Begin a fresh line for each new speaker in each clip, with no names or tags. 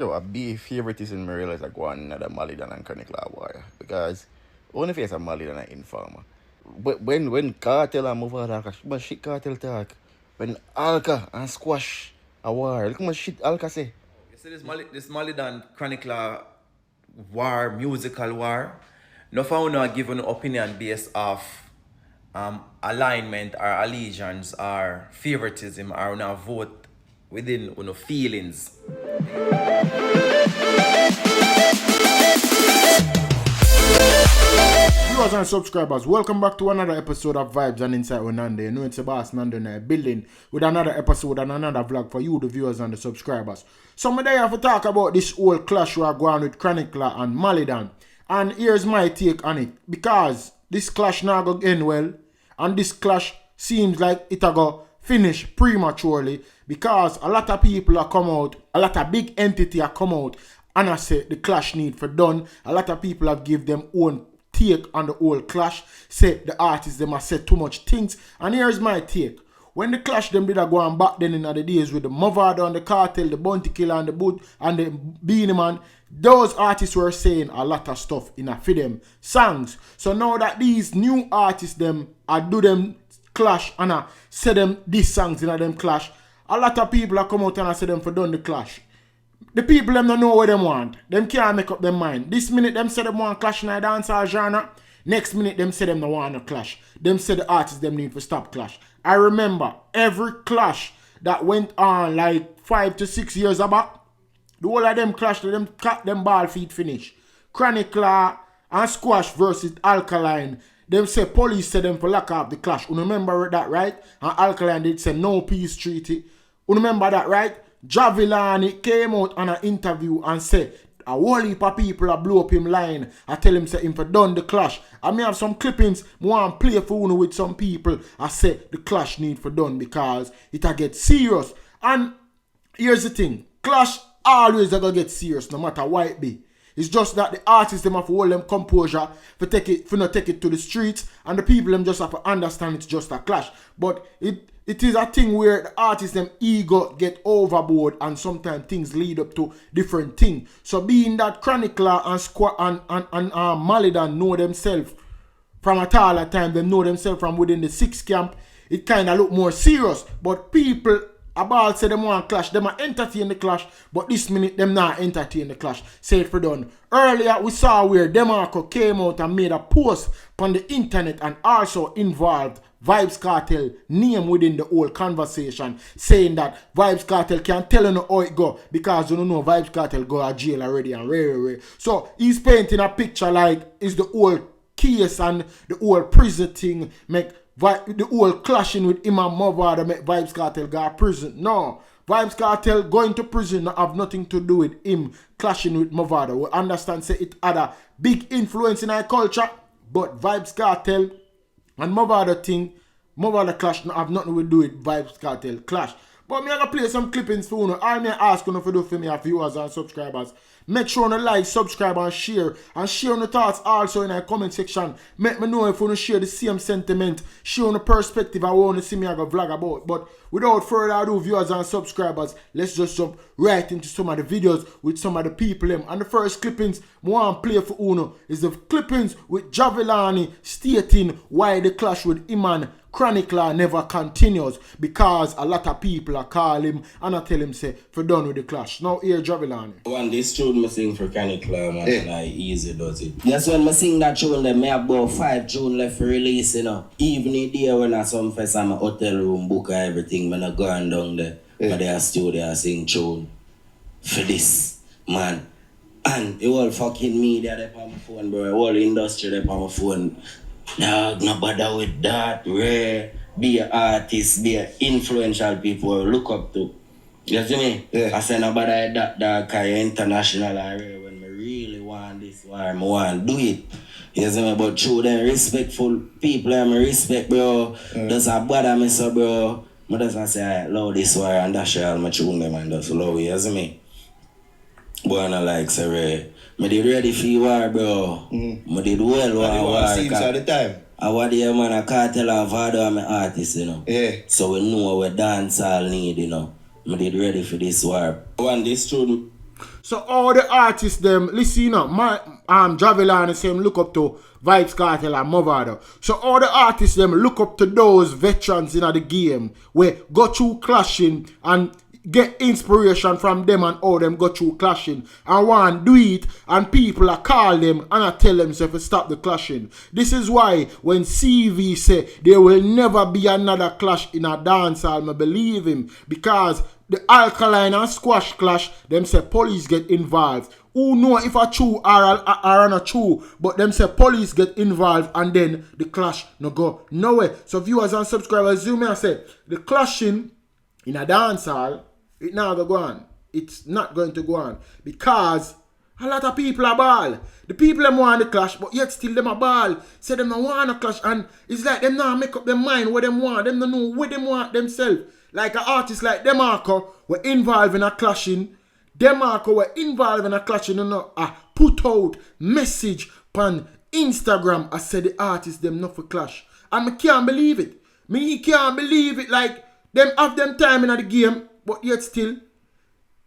Yo, a big favoritism I realize like one another Malie than and Chronic War. Because only face a Malie than an informer. But when cartel and move out but shit cartel talk. When Alka and squash a war. Look how much shit Alka say.
You see this Malidan Chronicler war, musical war. No found no give an opinion based off alignment or allegiance or favoritism or no vote within no feelings.
Viewers and subscribers, welcome back to another episode of Vibes and Insight with Nando. You know it's a boss Nando in a building with another episode and another vlog for you, the viewers and the subscribers. So today I have to talk about this old clash we are going with Chronicler and Malidan. And here's my take on it. Because this clash now go end well, and this clash seems like it go finish prematurely because a lot of people are come out, a lot of big entity are come out and I say the clash need for done. A lot of people have give them own take on the whole clash, say the artists them have said too much things. And here's my take. When the clash them did go on back then in the days with the Mavado and the Cartel, the Bounty Killer and the Boot and the Beanie Man, those artists were saying a lot of stuff in a for them songs. So now that these new artists them I do them clash and I say them these songs in a them clash, a lot of people are come out and I say them for done the clash. The people them don't know what them want. Them can't make up their mind. This minute them say them want clash in a dancehall genre. Next minute them say them don't want a clash. Them say the artists them need to stop clash. I remember every clash that went on like 5 to 6 years back. The whole of them clash, them cut them ball feet finish. Chronicler and Squash versus Alkaline. Them say police said them for lock up the clash. You remember that, right? And Alkaline did say no peace treaty. You remember that, right? Javilani came out on an interview and said a whole heap of people are blow up him line. I tell him say him for done the clash. I may have some clippings want play for you with some people. I say the clash need for done because it a get serious. And here's the thing. Clash always a gonna get serious no matter what it be. It's just that the artists them have to hold them composure for not take it to the streets, and the people them just have to understand it's just a clash. But it is a thing where the artists them ego get overboard and sometimes things lead up to different things. So being that Chronicler and Malidan know themselves from a taller time, they know themselves from within the six camp, it kind of look more serious. But people about say them want clash, them are entertain the clash, but this minute them not entertain the clash. Say it for done. Earlier we saw where Demarco came out and made a post on the internet and also involved Vybz Kartel name within the whole conversation, saying that Vybz Kartel can't tell you how it go because you don't know Vybz Kartel go to jail already and rare. So he's painting a picture like it's the whole case and the whole prison thing make the whole clashing with Imam Mavado make Vybz Kartel go to prison. No, Vybz Kartel going to prison have nothing to do with him clashing with Mavado. We understand say it had a big influence in our culture, but Vybz Kartel and Mavado thing, Mavado clash have nothing to do with Vybz Kartel clash. But me I gonna play some clippings for you. All me ask you to do for me, our viewers and subscribers. Make sure you like, subscribe and share your thoughts also in the comment section. Make me know if you want to share the same sentiment, share the perspective I want to see me I go vlog about. But without further ado, viewers and subscribers, let's just jump right into some of the videos with some of the people them. And the first clippings I want to play for Uno is the clippings with Javilani stating why the clash with Iman Chronicler never continues because a lot of people are call him and I tell him say for done with the clash. Now here Javilani.
When this tune I sing for Chronicler, man, and I easy does it. Just when I sing that tune, then I have about 5 tunes left for release, you know. Evening day when I some fest I'm a hotel room book and everything, when I go down there, but they are studio I sing tune for this man. And the whole fucking media they on my phone, bro. The whole industry they on my phone. Dog, no bother with that. Rare, be an artist, be an influential people look up to. You see me? Yeah. I say no bother with that, dog, because you're international and rare. When I really want this, why I want to do it. You see me? But through them respectful people, I respect, bro. Does a bother me, so, bro. I just say, I love this war and that's all my tune them and just love it. You see me? But I don't like, say, rare. I did ready for war, bro. I did well war.
Scenes all the time.
I was there, man, I can't tell how hard I'm an artist, you know.
Yeah.
So we know what dancehall need, you know. I did ready for this war. When this tune
So all the artists them, listen, you know, my Javelin the same look up to Vibes Cartel and Movado. So all the artists them look up to those veterans in the game where go through clashing and get inspiration from them and all them go through clashing and want do it, and people are call them and I tell them to stop the clashing. This is why when CV say there will never be another clash in a dancehall, I believe him, because the alkaline and squash clash, them say police get involved. Who know if a true or not true, but them say police get involved and then the clash no go nowhere. So viewers and subscribers, you may say the clashing in a dancehall, it not go on. It's not going to go on because a lot of people are ball. The people them want the clash, but yet still them a ball. Say them don't want a clash, and it's like them not make up their mind what them want. Them don't know what them want themselves. Like an artist like Demarco were involved in a clashing. Demarco were involved in a clashing, you know, put out message on Instagram. I said the artist them not for clash. And I can't believe it. Me can't believe it. Like them have them time in the game, but yet still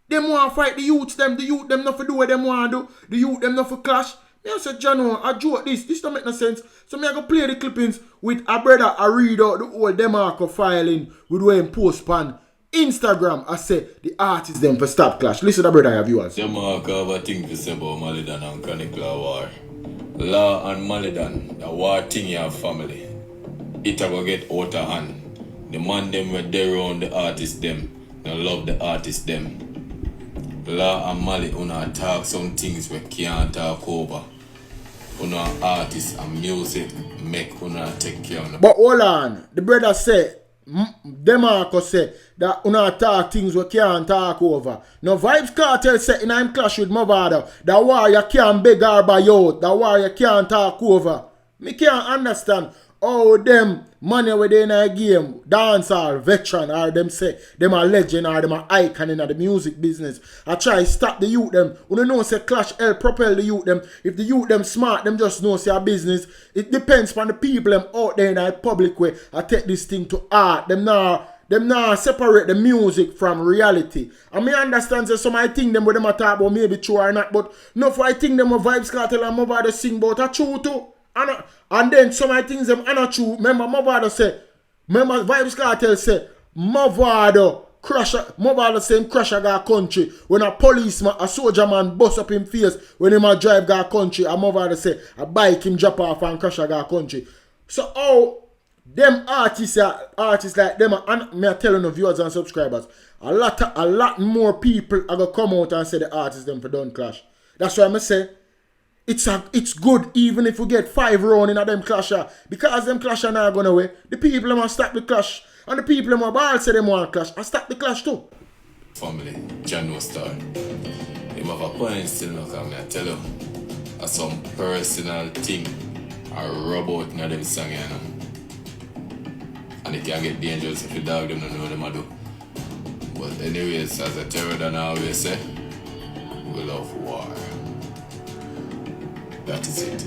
them want to fight the youth them not for do what them want to do. The youth them not for clash. Me I said, Jano, I joke this don't make no sense. So me I go play the clippings with a brother. I read out the whole Demarco filing with where him post on Instagram. I say the artists them for stop clash. Listen to brother, I have viewers.
Demarco have a thing to say about Malidan and Chronicler war. Law and Malidan, the war thing you have family. It a go get out of hand. The man them were there around the artists them. They love the artists them. Law and Malie una talk some things we can't talk over. Una artists and music make una take care of them.
But hold on, the brother say, Demarco say that una talk things we can't talk over. Now Vibes Cartel say in I'm clash with Movado, that war you can't beg or buy out, that war you can't talk over. Me can't understand how them money within a game, dancehall, veteran, or them say them a legend or them a icon in the music business. I try stop the youth them. You don't know say clash help propel the youth them. If the youth them smart, them just know say a business. It depends on the people them out there in the public way. I take this thing to art. Them now separate the music from reality. I may understand that some I think them with them a talk about maybe true or not, but no for I think them with Vibes Cartel and Movado sing about a true too. And then some of the things them are not true. Remember Vibes Cartel say Movado same crash a got country. When a policeman, a soldier man bust up him face when him a drive got country, and Movado say a bike him drop off and crash a got country. So how them artists like them, and me I telling the viewers and subscribers, a lot more people are gonna come out and say the artists them for done clash. That's why I say it's good even if we get 5 rounds in a them clash, because them clash are not going away. The people must stop the clash, and the people who ball say them want clash, and stop the clash too.
Family, Jano Star. Him have a point still now, because I tell you, some personal thing I rub out in them song, you know. And it can get dangerous if the dog them don't know what them do. But anyways, as a terror than I always say, we love war. That is it.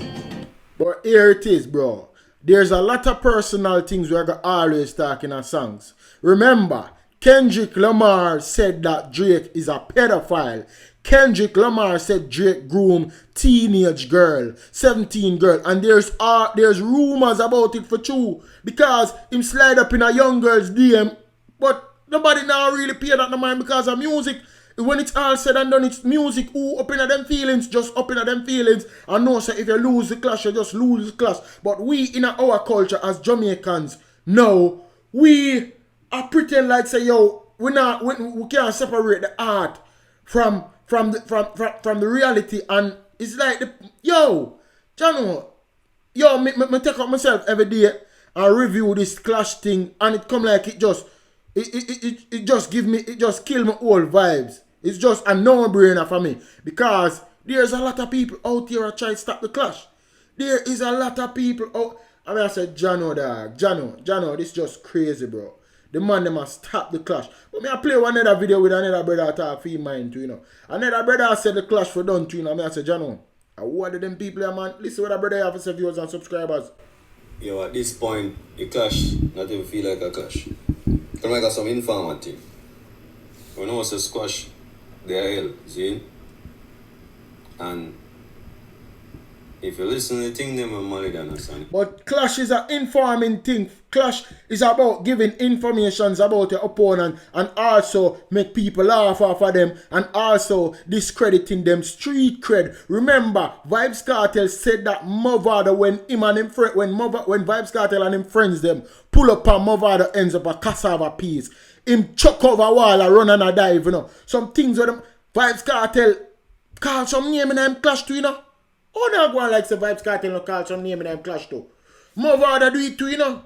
But here it is, bro. There's a lot of personal things we're always talking in songs. Remember, Kendrick Lamar said that Drake is a pedophile. Kendrick Lamar said Drake groomed teenage girl, 17 girl, and there's rumors about it for true, because him slide up in a young girl's DM, but nobody now really pay that no mind because of music. When it's all said and done, it's music. Who up in them feelings, just up in them feelings. And know say if you lose the clash, you just lose the clash. But we in our culture as Jamaicans, no, we are pretend like say yo, we can't separate the art from the reality, and it's like me take up myself every day and review this clash thing, and it come like it just kill my old vibes. It's just a no-brainer for me, because there's a lot of people out here that try to stop the clash. There is a lot of people out. I mean, I said, Jano, this just crazy, bro. The man, they must stop the clash. But me, I play one other video with another brother talk for mine too, you know. Another brother said the clash for done too, you know. I mean, I said, Jano, what are them people here, man? Listen what a brother have to say, viewers and subscribers.
Yo, at this point, the clash not even feel like a clash. Come like some informal thing. When I was a squash, they are hell, see? And if you listen to the thing, them and Malie Dan son.
But clash is an informing thing. Clash is about giving informations about your opponent and also make people laugh off of them and also discrediting them street cred. Remember, Vybz Kartel said that Mavado when him and him when Vybz Kartel and him friends them pull up and Mavado ends up a cassava piece. Him chuck over wall and run and a dive, you know. Some things with them Vybz Kartel call some name in them clash too, you know. Oh, no, go on like the Vybz Kartel no call some name in them clash too. Mavado do it too, you know.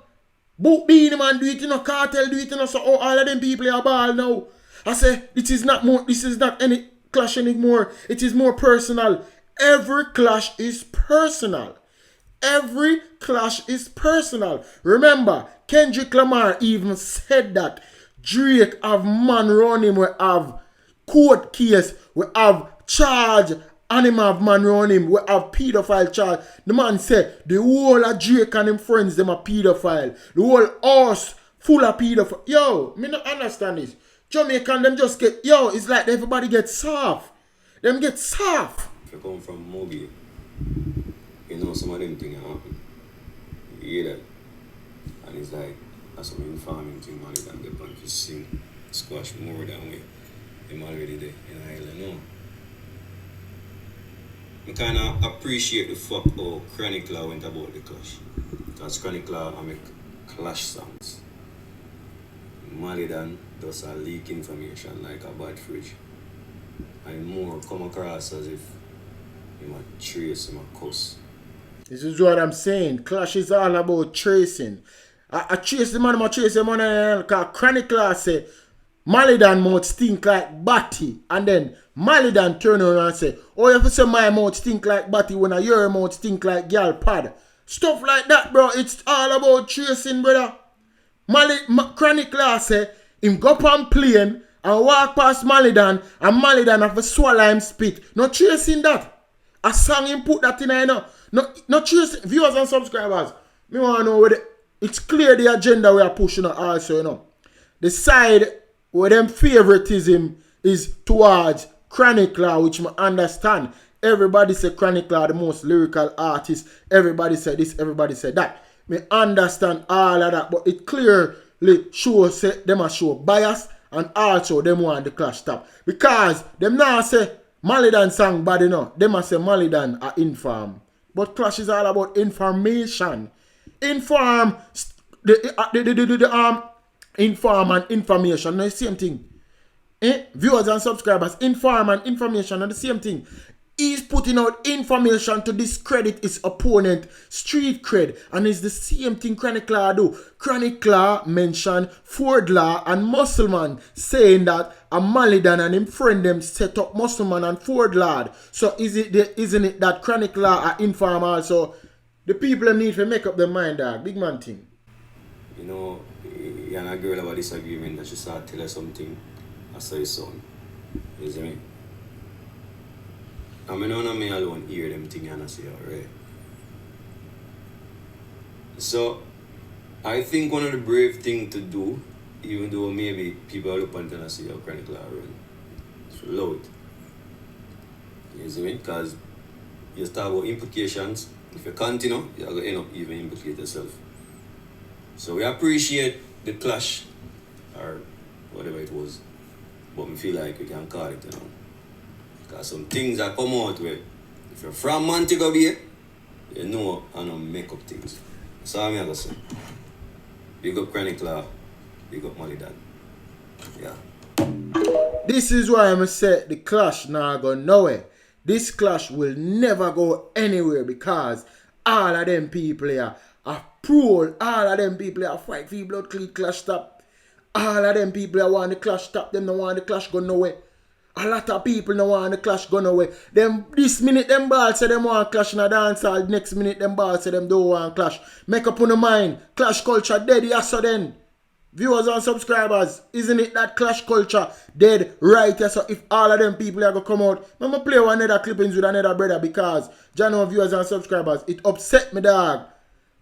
Book Beanie Man do it, you know. Cartel do it, you know. So all of them people are ball now. I say this is not any clash anymore. It is more personal. Every clash is personal. Every clash is personal. Remember, Kendrick Lamar even said that Drake have man run him, we have court case, we have charge, and him have man run him, we have pedophile charge. The man said the whole of Drake and him friends them are pedophile. The whole house full of pedophile. Yo, me not understand this. Jamaican them just get, it's like everybody gets soft. Them get soft.
If you come from Mobile, you know some of them things happen. You hear that? And it's like, that's some informing thing, Malie Dan get on to sing, squash more than we. I'm already there, in Ireland, no. I kind of appreciate the fuck how Chronic Law went about the clash. Because Chronic Law I make clash songs. Malie Dan does a leak information like a bad fridge. And more come across as if him a trace, him a cuss.
This is what I'm saying. Clash is all about tracing. I trace the man, I trace the man, because Chronic Law say, Malie Dan mouth stink like batty. And then Malie Dan turn around and say, oh, you have to say my mouth stink like batty when your mouth stink like girl pad. Stuff like that, bro. It's all about tracing, brother. Chronic Law say, him go up on plane and walk past Malie Dan and Malie Dan have to swallow him spit. No tracing that. A song him put that in there, you know. No tracing. Viewers and subscribers, me want to know where it's clear the agenda we are pushing also, you know. The side where them favoritism is towards Chronic Law, which I understand. Everybody say Chronic Law the most lyrical artist. Everybody say this, everybody say that. Me understand all of that, but it clearly shows them a show bias and also them want the clash stop. Because them now say Malie Dan song bad enough. Them a say Malie Dan are inform. But clash is all about information. Inform inform and information are the same thing. Viewers and subscribers, inform and information are the same thing. He's putting out information to discredit his opponent, street cred, and it's the same thing Chronic Law do. Chronic Law mention Ford Law and Muscleman, saying that a Malie Dan and him friend them set up Muscleman and Ford Law. So isn't it that Chronic Law are inform also? The people need to make up their mind, dog. Big man thing.
You know, you and a girl have a disagreement that she start tell her something. I saw your son. You see me? I mean, none of me alone hear them things and I say, alright. So, I think one of the brave things to do, even though maybe people look and tell us, say, Chronic Law run, is loud. You see me? Because you start about implications. If you continue, you're going to end up even implicate yourself. So we appreciate the clash, or whatever it was, but we feel like we can call it, you know. Because some things that come out with, if you're from Montego Bay, you know I don't make up things. That's all I'm going to say. Big up Chronic Law, big up Malie Dan. Yeah.
This is why I'm going to say the clash now go nowhere. This clash will never go anywhere because all of them people here are pro. All of them people here fight for blood clean clash stop. All of them people here want the clash stop. Them don't want the clash go nowhere. A lot of people don't want the clash go nowhere. Them this minute them balls say them want clash in a dancehall. Next minute them balls say them don't want clash. Make up on the mind. Clash culture dead, yes so then. Viewers and subscribers, isn't it that clash culture dead right here? So if all of them people are going to come out, I'm going to play one other clippings with another brother because, Jano viewers and subscribers, it upset me, dog.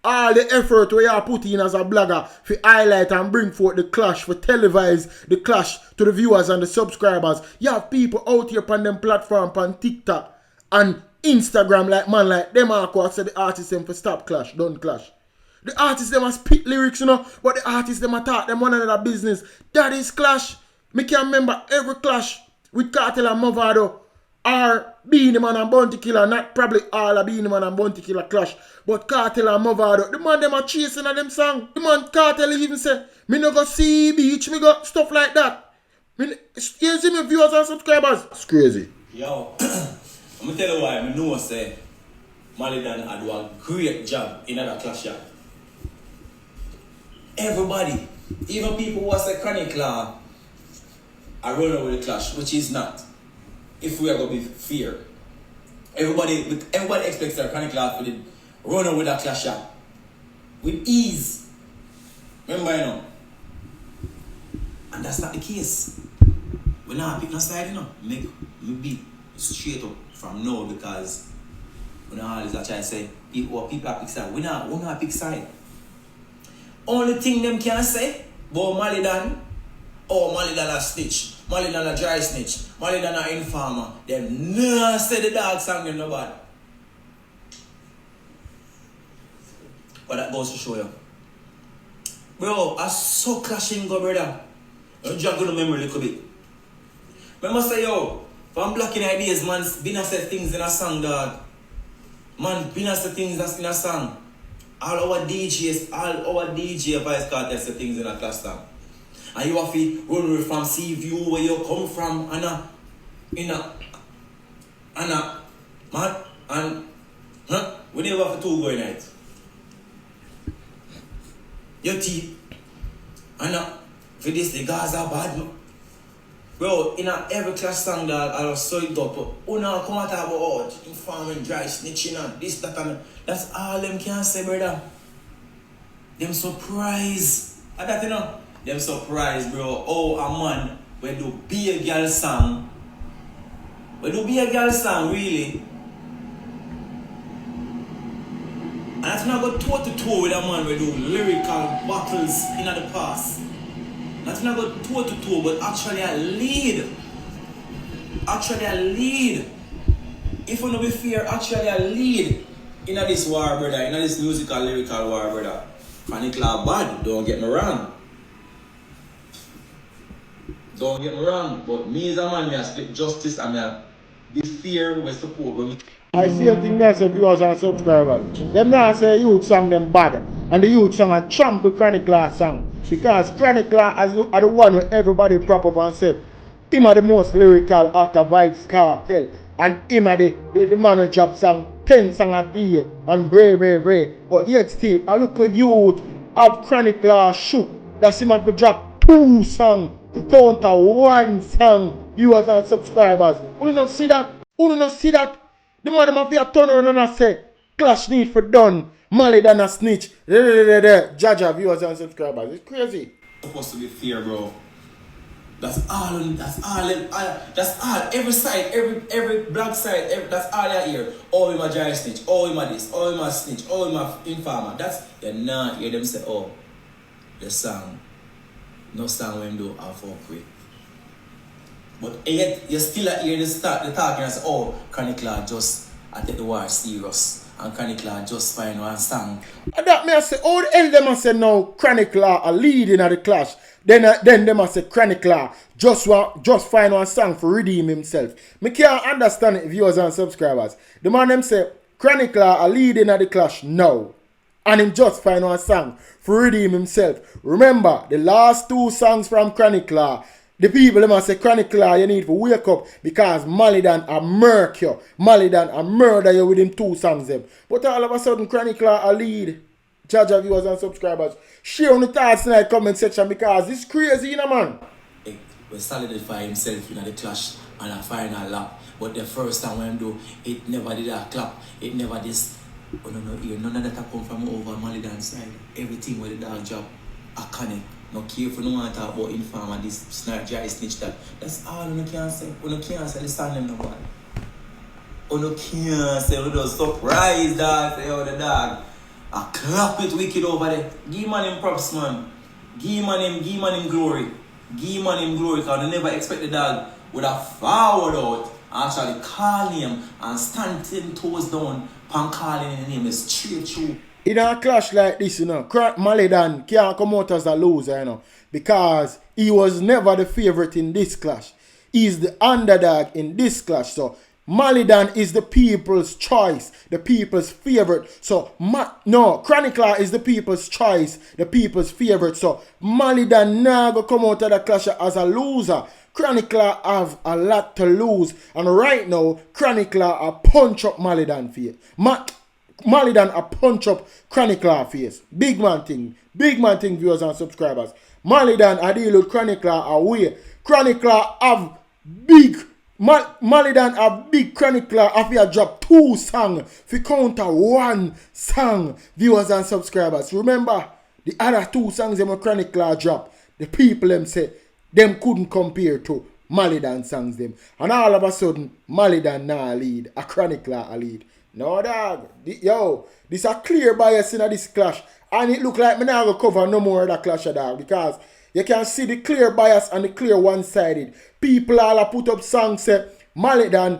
All the effort we are putting in as a blogger for highlight and bring forth the clash, for televise the clash to the viewers and the subscribers. You have people out here on them platform, on TikTok, and Instagram like man like them are say the artists them for stop clash, don't clash. The artists them a spit lyrics, you know, but the artists them a talk them one another business. That is clash. Me can remember every clash with Cartel and Movado or Beanie Man and Bounty Killer, not probably all of Beanie Man and Bounty Killer clash, but Cartel and Movado. The man them a chasing at them song. The man Cartel even say, me no go see beach, me go stuff like that. You see me viewers and subscribers? It's crazy.
Yo, I'm gonna tell you why. I know say Malie Dan had do a great job in that clash yard. Everybody, even people who say Chronic Law are running with the clash, which is not. If we are going to be fair, everybody expects that Chronic Law to run with that clash yard with ease. Remember, you know, and that's not the case. We're not picking a side, you know. Make me be straight up from now because we know always try to say people are pick side. We not pick side. Only thing them can say about Malie Dan, Malie Dan a snitch, Malie Dan a dry snitch, Malie Dan a informer. Them nah say the dog song them no bad. But that goes to show you. Bro, I so clashing go, brother. I'm just gonna remember a little bit. Remember say, yo, from Black in Ideas, man, been a say things in a song, dog. Man, been a say things that's in a song. All our DJ Vice Cartel say things in a cluster. And you have to run away from sea view where you come from, man, we never have to go in it. Your teeth, for this, the guys are bad, no? Bro, in every class song that I was so it up, now come out about informing, dry snitching and this, that, and that's all them can say, brother. Them surprised. And that, you know, them surprised, bro. Oh, a man, we do be a girl song. We do be a girl song, really. And that's not go toe to toe with a man we do lyrical battles in the past. That's not go toe to toe, but actually a lead. If you don't be fair, actually a lead in this war, brother, in this musical, lyrical war, brother. Chronic Law bad, don't get me wrong. Don't get me wrong, but me as a man, I split justice and I be fair with support.
I see a thing there say viewers and subscribers. Them now say youth song them bad. And the youth song a trample Chronic Law song. Because Chronic Law are the one where everybody prop up and say him are the most lyrical after Vibes Cartel. And him are the man who drop song 10 song a day and brave. But yet still a look at youth of Chronic Law shoot. That's him to drop 2 songs to counter 1 song. Viewers and subscribers. Who don't see that? The man must be a turn around and say, clash need for done. Malie Dan a snitch. Jaja, viewers and subscribers. It's crazy.
Supposed to be fair, bro. That's all. Every side, every black side, that's all you hear. Oh, him a dry snitch. Oh, him a this. Oh, him a snitch. Oh, him a informer. That's, you not hear them say, oh, the song. No song when do I fuck with. But yet, you still hear the talking and say, oh, Chronic Law just take the war serious. And Chronic Law just find one song.
And that may I say, all the hell them say now Chronic Law are leading at the clash. Then them say Chronic Law just find one song for redeem himself. Me can't understand it, viewers and subscribers. The man them say Chronic Law are leading at the clash now. And him just find one song for redeem himself. Remember, the last 2 songs from Chronic Law, the people them say Chronic Law you need to wake up because Malie Dan a murk you. Malie Dan a murder you with him 2 songs them. But all of a sudden Chronic Law a lead. Jaja viewers and subscribers. Share on the thoughts in the comment section because it's crazy, you know, man.
He will solidify himself in the clash and a final lap. But the first time when do it never did a clap. It never this. Oh no, none of that come from over Malie Dan's side. Everything with the dog job. I connect. No careful, no want to talk about informer, this snark, dry snitch that. That's all you can say. You can't say listen them no more. You can't say you just surprise dog, say oh the dog. I clap it wicked over there. Give man him props, man. Give man him glory. Give man him glory because I never expect the dog would have forward out actually call him and stand 10 toes down and calling his name is straight through.
In a clash like this, Malie can't come out as a loser, because he was never the favorite in this clash. He's the underdog in this clash. So Malie is the people's choice, the people's favorite. So Chronicler is the people's choice, the people's favorite. So Malie never come out of the clash as a loser. Chronicler have a lot to lose, and right now Chronicler are punch up Malie face. Malie a punch up Chronicler face. Big man thing, viewers and subscribers. Malie I deal with Chronicler away. Chronicler have big. Malie have big Chronicler after drop 2 songs. If you counter 1 song, viewers and subscribers. Remember, the other 2 songs them Chronicler drop, the people them say them couldn't compare to Malie songs them. And all of a sudden, Malie now lead, a Chronicler a lead. No dog. This a clear bias in this clash. And it look like me now go cover no more of that clash dog, because you can see the clear bias and the clear one-sided. People all put up songs say Malie and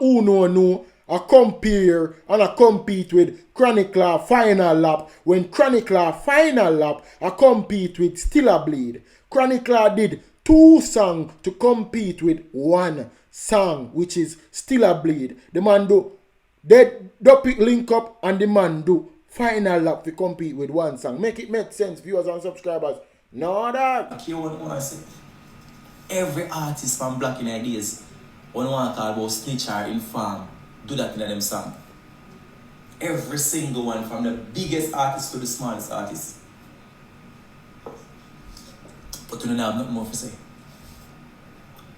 Uno a compare and a compete with Chronicler Final Lap, when Chronicler Final Lap a compete with Still a Bleed. Chronicler did 2 songs to compete with 1 song, which is Still a Bleed. The man do pick link up, and the man do Final Lap to compete with 1 song. Make it make sense, viewers and subscribers. No dog.
You want to say every artist from Black in Ideas want to talk about snitch or inform, do that in them song. Every single one, from the biggest artist to the smallest artist. But you don't have nothing more to say.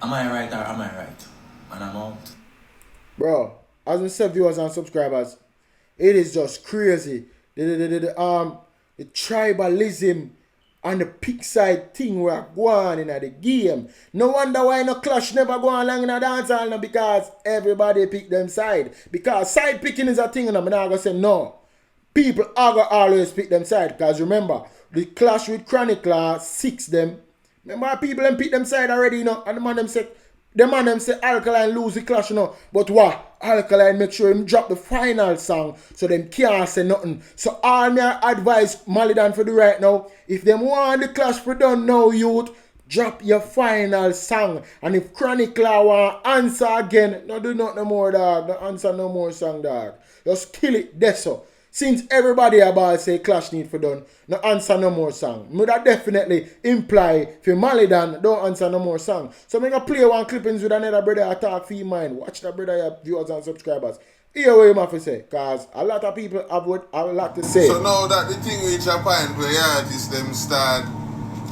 Am I right or am I right? And I'm out.
Bro, as we said, viewers and subscribers, it is just crazy. The tribalism and the pick side thing we are going in the game. No wonder why no clash never go along in a dancehall now, because everybody pick them side. Because side picking is a thing, and I'm not going to say no. People are going to always pick them side. Because remember, the clash with Chronicler 6 them. Remember, people them pick them side already, and the man them say Alkaline lose the clash, But what? Alkaline make sure him drop the final song so them can't say nothing. So all me advise Malie for do right now, if them want the clash for done now, youth, drop your final song. And if Chronicler want answer again, no do not no more, dog. No answer no more song, dog. Just kill it there, so. Since everybody about say clash need for done, no answer no more song. Would that definitely imply for Malie don't answer no more song. So I'm gonna play 1 clippings with another brother I talk for your mind. Watch that brother, your viewers and subscribers. Hear what you have to say, cause a lot of people have a lot to say.
So now that the thing reach a point where artists them start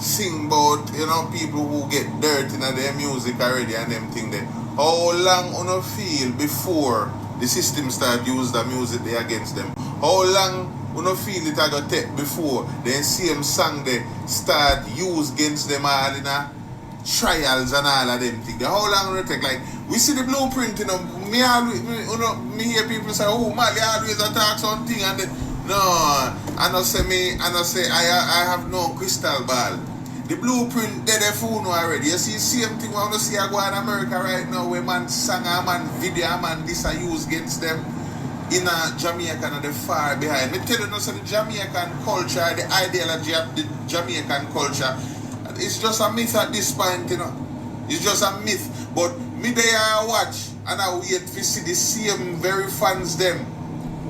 sing about, people who get dirt in their music already and them thing there. How long you feel before the system start use the music they against them? How long you feel it I got take before the same song they start use against them all in trials and all of them things? How long will it take? Like, we see the blueprint, me hear people say, oh, Malie always attack something, and then, no, I say I have no crystal ball. The blueprint there for you already. You see same thing when you see I go in America right now, where man sang a man video, a man this I use against them in Jamaica and the far behind. Me tell you no, so the Jamaican culture, the ideology of the Jamaican culture, it's just a myth at this point, It's just a myth. But me there I watch and I wait to see the same very fans them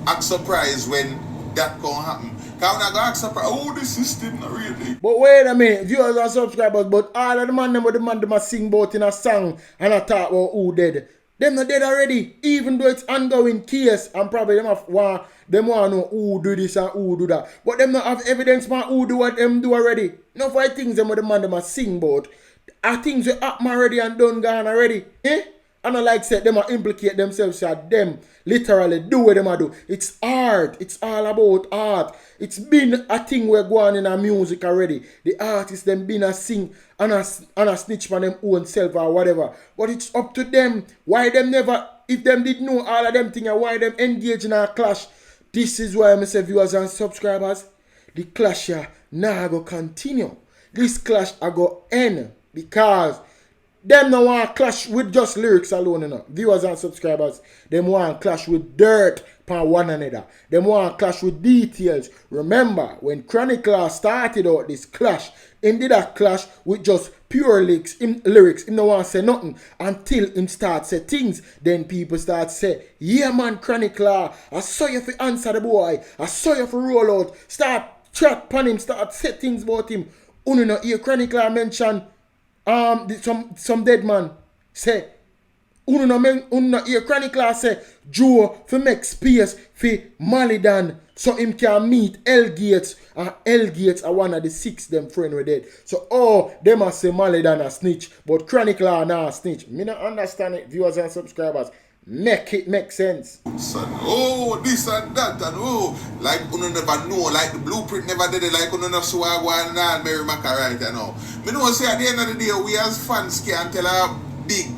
act surprised when that gonna happen. Because when I go ask surprised, the system not really.
But wait a minute, viewers and subscribers, but all of the man them sing about in a song and I talk about who dead. Them not dead already, even though it's ongoing case, and probably them want to know who do this and who do that. But them not have evidence man who do what them do already. No for things them sing about are things that happen already and done gone already. And I like said them implicate themselves at them literally do what them do. It's art. It's all about art. It's been a thing we're going in our music already. The artists them been a sing and a snitch for them own self or whatever. But it's up to them. Why them never, if them did know all of them things, why them engage in a clash. This is why I say viewers and subscribers, the clash here now go continue. This clash I go end because Them no want clash with just lyrics alone, you know. Viewers and subscribers, them want clash with dirt upon one another. Them want clash with details. Remember, when Chronicler started out this clash, him did a clash with just pure lyrics. Him no want say nothing until him start say things. Then people start say, yeah man, Chronicler, I saw you for answer the boy. I saw you for roll out. Start chat upon him, start say things about him. Uno no hear Chronicler mention some dead man say uno no hear Chronicler say Joe for make space for Malidan so him can meet L Gates, and L Gates are one of the 6 them friend we dead. So them a say Malidan a snitch, but Chronicler na a snitch. Me not understand it, viewers and subscribers. Make it make sense.
Son, this and that, and like you never know, like the blueprint never did it, like you never saw one and Mary Maca right now. Me know say at the end of the day, we as fans can tell a big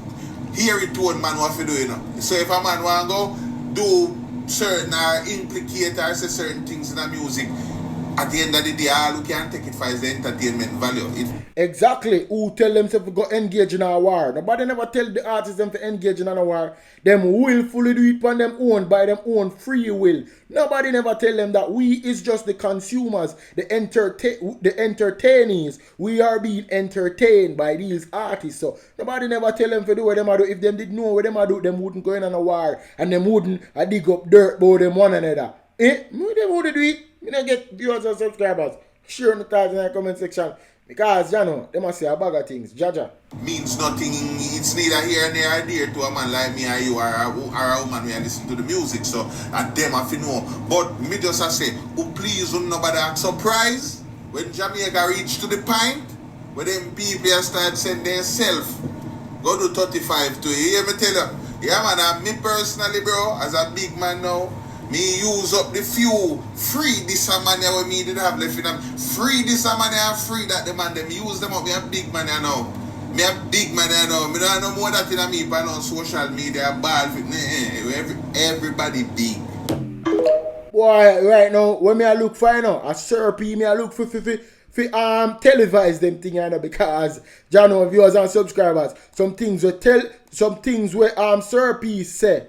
hairy tone man what to do, you know. So if a man want go do certain or implicate or say certain things in the music, at the end of the day, all who can take it for is the entertainment value.
Exactly. Who tell them to go engage in a war? Nobody never tell the artists them to engage in a war. Them willfully do it on them own, by them own free will. Nobody never tell them that we is just the consumers, the entertainees. We are being entertained by these artists. So nobody never tell them to do what them do. If them did know what them do, them wouldn't go in on a war and them wouldn't dig up dirt about them one another. Them would do it. You don't get viewers and subscribers. Share in the thoughts in the comment section. Because, you know, they must say a bag of things. Jaja.
Means nothing. It's neither here nor there to a man like me or you or a woman who listen to the music. So, and them have to know. But me just say, please don't nobody act surprised when Jamaica reach to the point where them people start sending themselves. Go to 35 to you. You hear me tell you? Yeah, man, and me personally, bro, as a big man now, me use up the few free this money what me did have left in them. Free this money and free that the man them use them up. Me a big man now. Me a big man now. Me don't know more that in me but on social media ball everybody big.
Boy, right now, when me I look for a Syrupy, me I look for televise them thing, you know, because you know, viewers and subscribers, some things where Syrupy say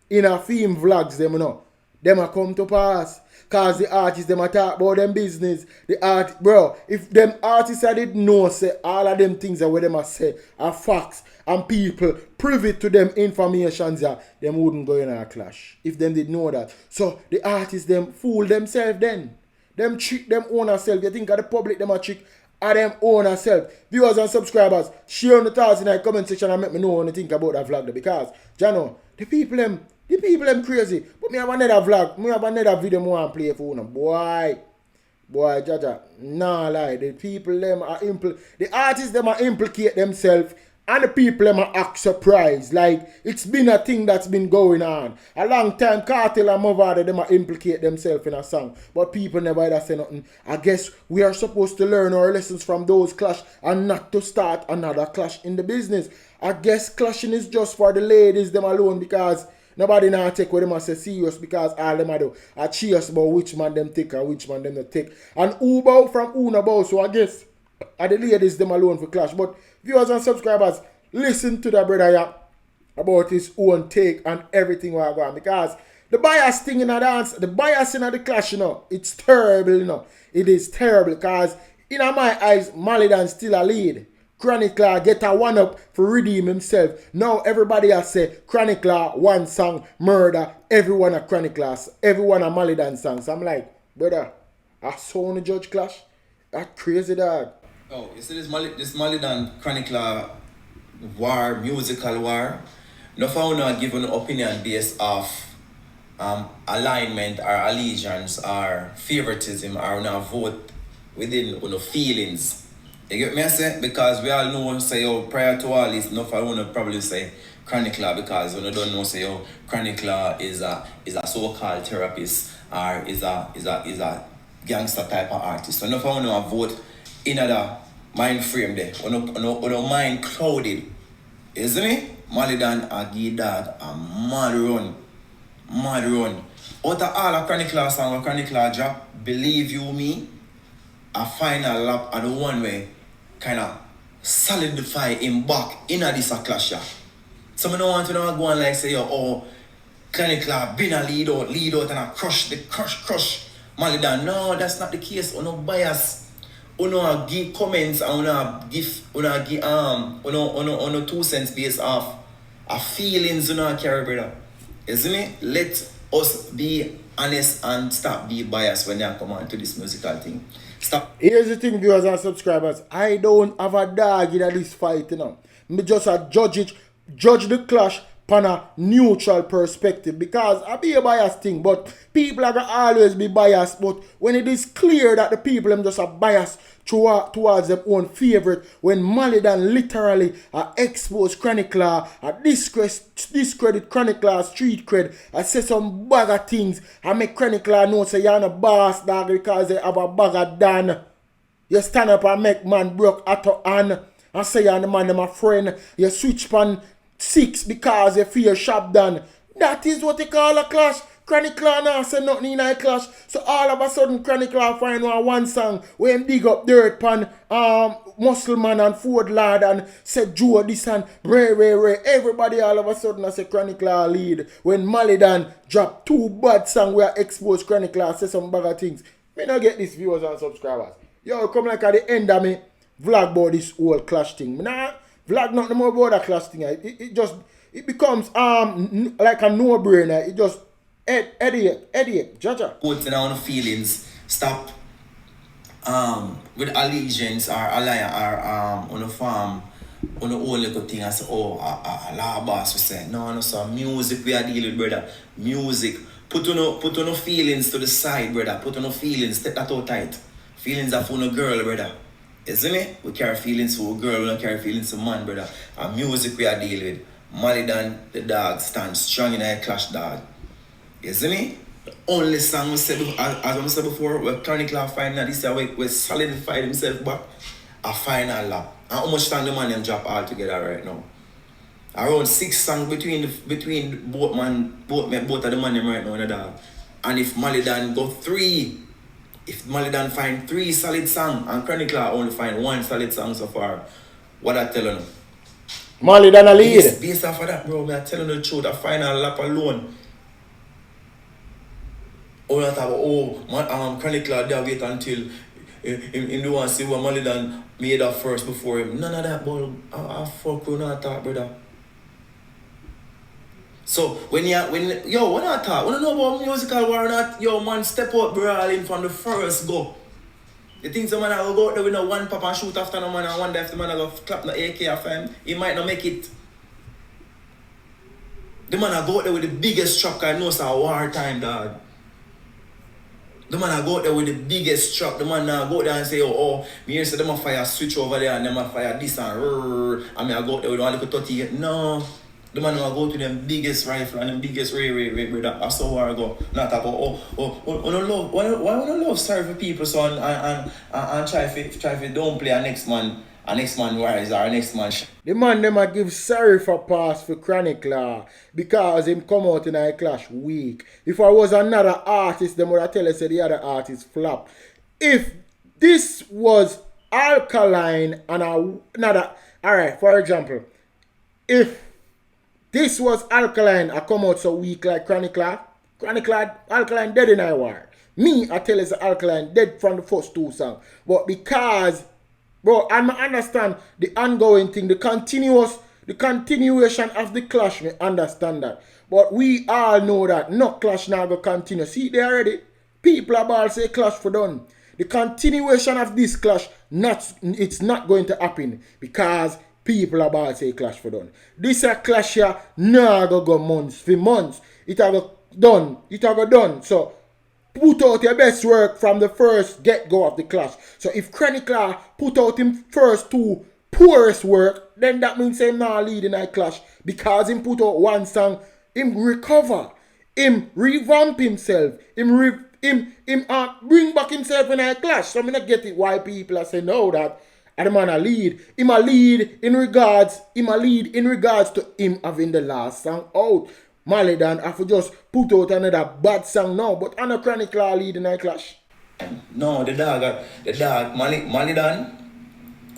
in a film vlogs them, you know. Them a come to pass. Cause the artists them a talk about them business. If them artists I didn't know say all of them things that what them a say are facts and people privy to them informations them wouldn't go in a clash. If them did know that. So the artists them fool themselves then. Them trick them own self. You think of the public them a trick of them own self. Viewers and subscribers, share on the thoughts in the comment section and make me know what you think about that vlog there. Because you know, the people them crazy. But me have another vlog. Me have another video I want to play for you. Boy, Jaja. Nah lie. The people them are the artists them are implicate themselves. And the people them are act surprised. Like it's been a thing that's been going on. A long time Cartel and Mavada them are implicate themselves in a song. But people never ever say nothing. I guess we are supposed to learn our lessons from those clash and not to start another clash in the business. I guess clashing is just for the ladies them alone because nobody now take what them a say serious because all them a do are cheers about which man them take and which man them not take. And who bow from who no bow. So I guess are the ladies them alone for clash. But viewers and subscribers, listen to the brother here about his own take and everything what going on. Because the bias thing in the dance, the bias in the clash, you know, it's terrible, you know. It is terrible because in my eyes, Malidan still a lead. Chronicler get a one up for redeem himself. Now everybody has say Chronicler one song murder. Everyone a Chronicler, everyone a Malidan song. So I'm like, brother, I saw on the judge clash. That crazy dog.
Oh, you see this Malidan Chronicler war, musical war. No found no give an opinion based off alignment or allegiance or favoritism or no vote within no feelings. You get me I say? Because we all know say prior to all this, enough I wanna probably say Chronicler because when you don't know say Chronicler is a so-called therapist or is a gangster type of artist. So enough I wanna vote in other mind frame there. When mind clouded. Isn't it? Malidan a give dog a mad run. Out of all a Chronicler song, a Chronicler drop, believe you me, a final lap are the one way kind of
solidify him back in a this a clash. Yeah. So I don't want to know go on like say, Clinical been a lead out and a crush Malie Dan. No, that's not the case. No bias. Uno give comments and uno give 2 cents based off a feelings carry, brother. You see me? Let us be honest and stop be biased when they come on to this musical thing. Stop.
Here's the thing, viewers and subscribers. I don't have a dog in this fight, Me just a judge the clash from a neutral perspective, because I be a biased thing, but people are gonna always be biased. But when it is clear that the people them just are biased towards their own favorite, when Malie Dan literally expose Chronicler, discredit Chronicler street cred, I say some bag of things, I make Chronicler know say you're not a boss dog because they have a bag of Dan. You stand up and make man broke at your hand and say you're the man my friend. You switch pan 6 because you feel shop done. That is what they call a clash. Chronicler now say nothing in a clash. So all of a sudden Chronicler find one song where him dig up dirt pan Muscleman and Ford Lad and say Joe this and Ray. Everybody all of a sudden I say Chronicler lead. When Malie Dan drop 2 bad songs where expose Chronicler say some bag of things. Me not get these viewers and subscribers. Yo, come like at the end of me vlog about this whole clash thing. Me nah vlog nothing more about that clash thing. It becomes like a no-brainer. It just headache, jaja.
Putting on feelings, stop with allegiance or alliance or on the farm on the whole little thing and say, a law boss we say, no, so music we are dealing with, brother. Music. Put on feelings to the side, brother. Put on feelings, take that out tight. Feelings are for no girl, brother. You see me? We carry feelings for a girl, we don't carry feelings for man, brother. And music we are dealing with. Malie Dan, the dog, stand strong in a clash, dog. You see me? The only song we said, as I said before, where Chronicler final this year, we solidified himself back a final lap. And how much time the man them drop all together right now? Around 6 songs between both of the man them right now, the dog. And if Malie Dan go 3, if Malie Dan find 3 solid songs and Chronicler only find 1 solid song so far, what I tell you?
Malie Dan a lead.
Based off of that, bro, I'm telling you the truth, a final lap alone. Or not about, Chronicler there wait until him do want to see what Malie Dan made up first before him. None of that, bro. I fuck you not talk, brother. So when I talk, when you know about musical war or not, yo man, step out brawling from the first go. You think some man will go out there with no one pop and shoot after no man and wonder if the man will clap no AK after him, he might not make it. The man will go out there with the biggest truck, I know it's a war time, dog. The man will go out there with the biggest truck. The man will go there and say, me here say them a fire switch over there and them a fire this and I mean I go out there with one little 38. No. The man will go to them biggest rifle and them biggest ray, brother. That's how I go. Not about why don't love sorry for people so and try to don't play a next man rise or a next man.
The man them a give sorry for pass for Chronicler because him come out in a clash weak. If I was another artist, them would have tell us the other artist flop. If this was Alkaline and another, alright, for example, if this was Alkaline, I come out so weak like Chronicler, Alkaline dead in a war. Me, I tell us Alkaline dead from the first 2 songs. But because bro, I understand the ongoing thing, the continuation of the clash, me understand that. But we all know that no clash now go continue. See, they already, people about say clash for done. The continuation of this clash, it's not going to happen because people about say clash for done. This a clash here, now go months, for months. It a go done. So, put out your best work from the first get-go of the clash. So if Chronicler put out him first 2 poorest work, then that means him not leading a clash. Because him put out 1 song, him recover, him revamp himself, him bring back himself in a clash. So I not get it why people are saying no that and the man a lead. Him a lead in regards to him having the last song out. Malie Dan have to just put out another bad song now, but on a Chronicler lead in a clash.
No, the dog, Malie Dan,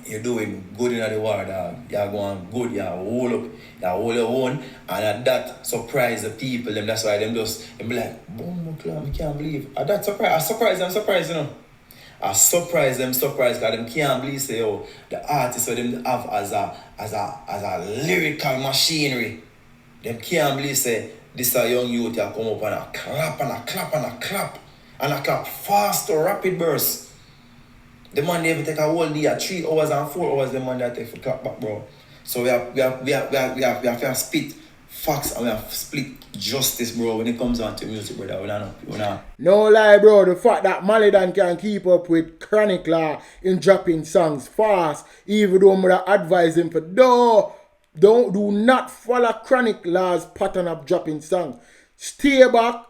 you're doing good in the war, dog. You're going good, you're hold up, you hold your own, and at that surprise the people, them. That's why them just them be like, boom, I can't believe. At that surprise, I'm surprised, you know. I surprise them, because them can't believe say, oh, the artists what them have as a lyrical machinery. Them can't believe say this a young youth that come up and a clap and a clap and a clap and a clap fast or rapid burst. The man they even take a whole day, 3 hours and 4 hours. The man they take for clap back, bro. So we have to spit facts and we have to split justice, bro. When it comes down to music, brother, we not.
No lie, bro. The fact that Malie can keep up with Chronic Law in dropping songs fast, even though I'm gonna advise him for do not follow Chronic Law's pattern of dropping songs. Stay back,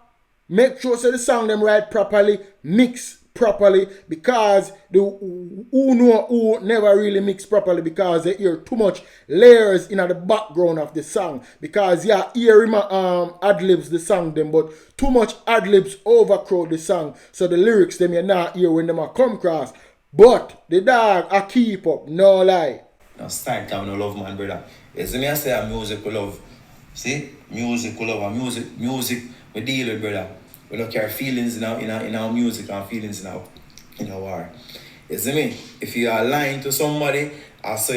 make sure so the song them write properly, mix properly, because the who know who never really mix properly because they hear too much layers in the background of the song, because hear him ad-libs the song them, but too much ad-libs overcrowd the song, so the lyrics them you not hear when them a come across. But the dog a keep up, no lie.
No style time, no love, man, brother. You see me I say a musical love. See? Musical love and music we deal with, brother. We don't care feelings in our music and feelings in our war. You see me? If you are lying to somebody, I just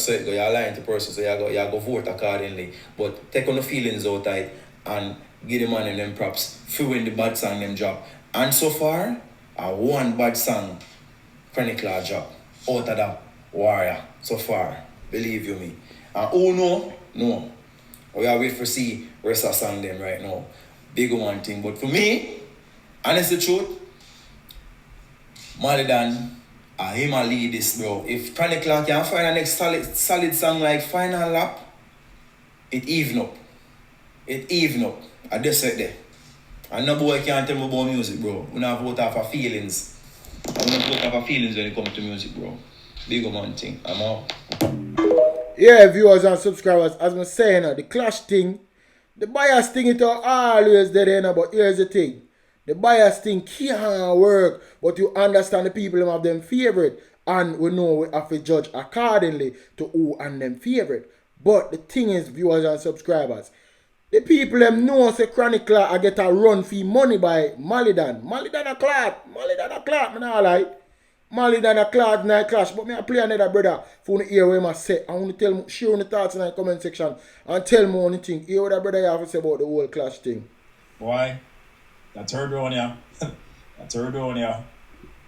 say you're lying to person, so you go vote accordingly. But take on the feelings out of it and give the man and them props. Few when the bad song them drop. And so far, one bad song Chronic Law drop out of that warrior. So far. Believe you me. And who know? No. We are wait for see rest of song them right now. Big one thing. But for me, honestly truth, Malie him a lead this, bro. If Chronic Law can find a next solid song like Final Lap, it even up. I just said there. And no boy can't tell me about music, bro. We not vote off our feelings. I don't vote off our feelings when it comes to music, bro. Big one thing. I'm out.
Yeah, viewers and subscribers, as I'm saying, the clash thing, the bias thing, it always there, but here's the thing. The bias thing can't work, but you understand the people them have them favorite, and we know we have to judge accordingly to who and them favorite. But the thing is, viewers and subscribers, the people them know say Chronic Law I get a run fee money by Malie. Malie a clot, man all right. Malie a clot night clash, but me I play another brother for the hear what I say. I want to tell me, share the thoughts in the comment section and tell me anything. Hear what that brother have to say about the whole clash thing.
Boy, that third round yeah.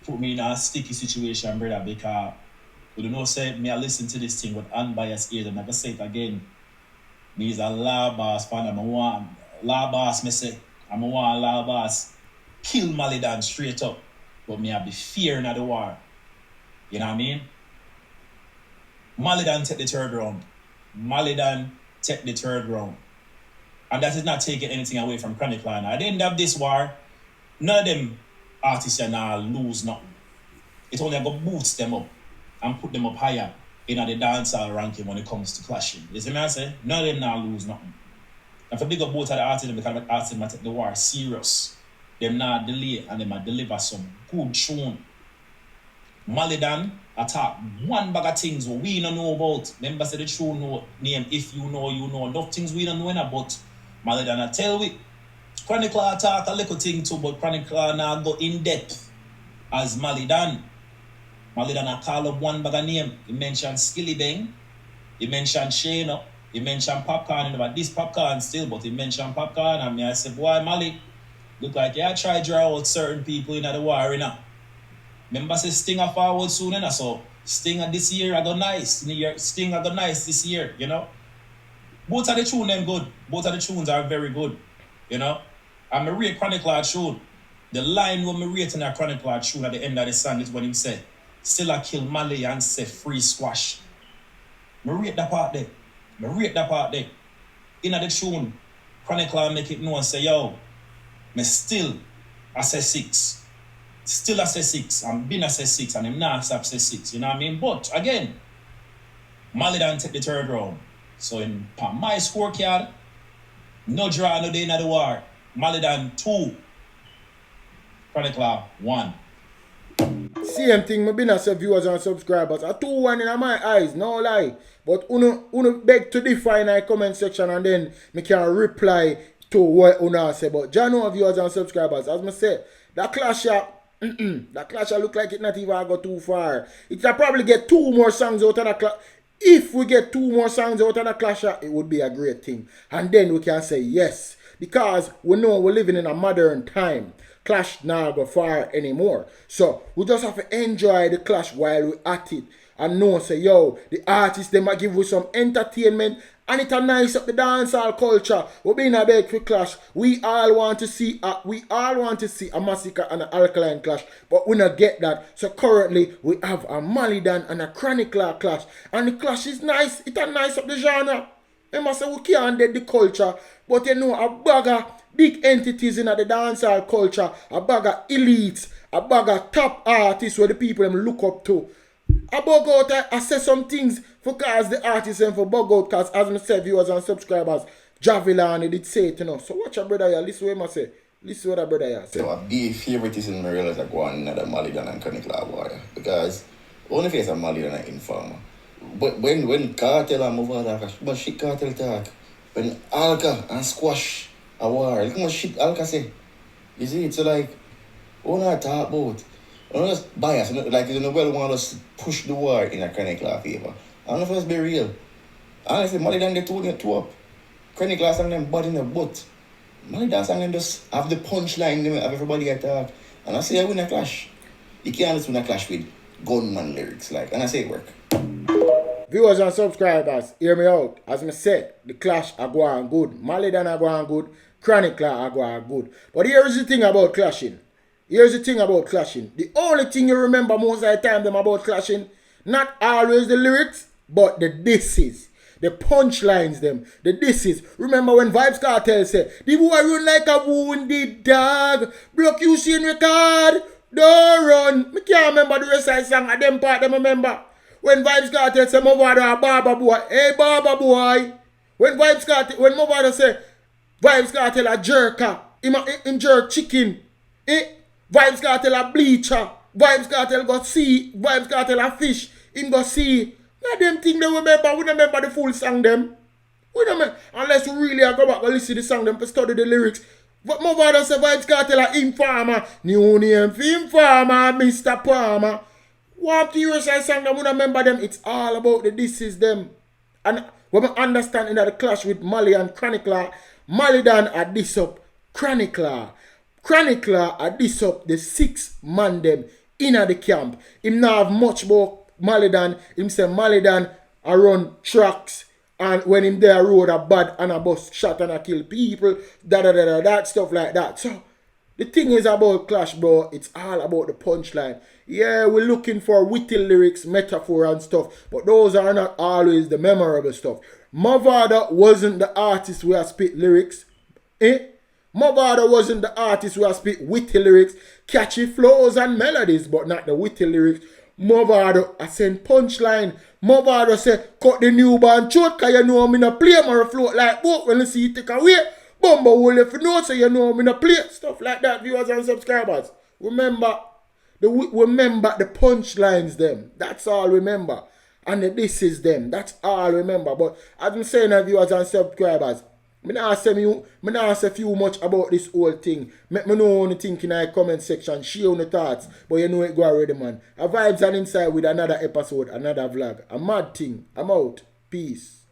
Put me in a sticky situation, brother, because we don't know say me I listen to this thing with unbiased ears. I'm not gonna say it again. Me is a law boss fan. I'm a want law boss, me say. I'm a want law boss kill Malie straight up. But me have the fear in the war. You know what I mean? Malie take the third round. Take the third round. And that is not taking anything away from Chronic Law. At the end of this war, none of them artists are now lose nothing. It only go boost them up and put them up higher in the dancehall ranking when it comes to clashing. You see me I say? None of them now lose nothing. And for big up both of the artists, because the artists take the war serious. Them not delay and them deliver some good tune. Malie attack one bag of things we don't know about. Remember say the true name, if you know, you know. Enough things we don't know about. Malie I tell we. Chronic Law attack a little thing too, but Chronic Law now go in depth as Malie Malie call up one bag of name. He mentioned Skilly Bang. He mentioned Shane. He mentioned Popcorn. But this Popcorn still, but he mentioned Popcorn. And I said, boy, Malie, look like you try to draw out certain people in the war, you know. Remember, say Sting a forward soon, you know, so Sting this year I go nice. Sting I go nice this year, you know. Both of the tunes them good. Both of the tunes are very good, you know. And I rate Chronic Law tune. The line when I rate in a Chronic Law tune at the end of the song is when he said, still I kill Malie and say free squash. I rate that part there. In the tune, Chronic Law make it known and say, yo, me still I say 6. Still I say 6. I'm been I say 6 and I'm not stop say 6. You know what I mean? But again, Malie take the third round. So in my scorecard, no draw, no day in the war. Malie 2. Chronic Law 1.
Same thing, I been as viewers and subscribers. I 2-1 in my eyes, no lie. But uno beg to differ in the comment section and then me can reply to what uno say. But Jano viewers and subscribers, as I said, that clash that clash look like it not even go too far. It will probably get 2 more songs out of the clash. If we get 2 more songs out of the clash, it would be a great thing. And then we can say yes. Because we know we're living in a modern time. Clash now go far anymore. So we just have to enjoy the clash while we're at it. And know say, yo, the artists they might give you some entertainment and it a nice up the dancehall culture. We been a beg for clash. We all want to see a massacre and an alkaline clash, but we not get that. So currently we have a Malie and a Chronicler clash. And the clash is nice. It a nice up the genre. Remember say we can't dead the culture, but you know a bag of big entities in the dancehall culture, a bag of elites, a bag of top artists where the people them look up to. I bug out, I say some things for cause the artists and for bug out cause as I said viewers and subscribers, Javelin did say it, you know. So watch your brother here, listen what I say. Listen what a brother here say.
So a big favoritism I realize like one another Malie and Chronicler warrior. Because only face a Malie and an informer. But when cartel and move out of but shit cartel talk. When Alka and squash a war, look how much shit Alka say. You see, it's like what I talk about. I don't just bias, like you know, well want us to push the war in a Chronicler favor. I don't know if it's be real. Honestly, Malie they two up. Chronicler sang them body in the butt. Malie sang them just have the punchline, them have everybody attack. And I say I win a clash. You can't just win a clash with gunman lyrics, like, and I say it work.
Viewers and subscribers, hear me out. As I said, the clash are going good. Malie are going good. Chronicler are going good. But here's the thing about clashing. The only thing you remember most of the time them about clashing, not always the lyrics, but the disses. The punchlines them. The disses. Remember when Vybz Kartel said, the boy run like a wounded dog. Block you see in record. Don't run. I can't remember the rest of the song. Of them part them remember. When Vybz Kartel say, Movado a barber boy. Hey barber boy. When Movado say, Vybz Kartel a jerker. Him jerk chicken. Vybz Kartel a bleacher. Vybz Kartel go see. Vybz Kartel a fish. Him go see. Now them thing they remember. We don't remember the full song them. We don't remember. Unless we really go back and listen to the song them to study the lyrics. But my father say Vybz Kartel a informer. New name for informer, Mr. Palmer. What to hear say song them, we don't remember them. It's all about the disses them. And when we understand in the clash with Malie and Chronicler, Malie done a diss up Chronicler. Chronicler a diss up the 6 man them in the camp. Him not have much more Malie Dan. Him say Malie Dan a run tracks and when him there road a bad and a bus shot and a kill people, that stuff like that. So the thing is about clash, bro, it's all about the punchline. Yeah, we're looking for witty lyrics, metaphor and stuff, but those are not always the memorable stuff. Movado wasn't the artist who has spit lyrics. Movado wasn't the artist who has spit witty lyrics, catchy flows and melodies, but not the witty lyrics. Movado I send punchline. Movado say, cut the newborn throat, cause you know I'm in a play or float like boat when you see it take away. Bumbo will if you know so you know I'm in a play. Stuff like that, viewers and subscribers. Remember the punchlines them. That's all remember. And the this is them. That's all remember. But as I'm saying, viewers and subscribers, I not say few much about this whole thing. Make me know what you think in the comment section. Share your thoughts. But you know it go already, man. A Vibes and Inside with another episode, another vlog. A mad thing. I'm out. Peace.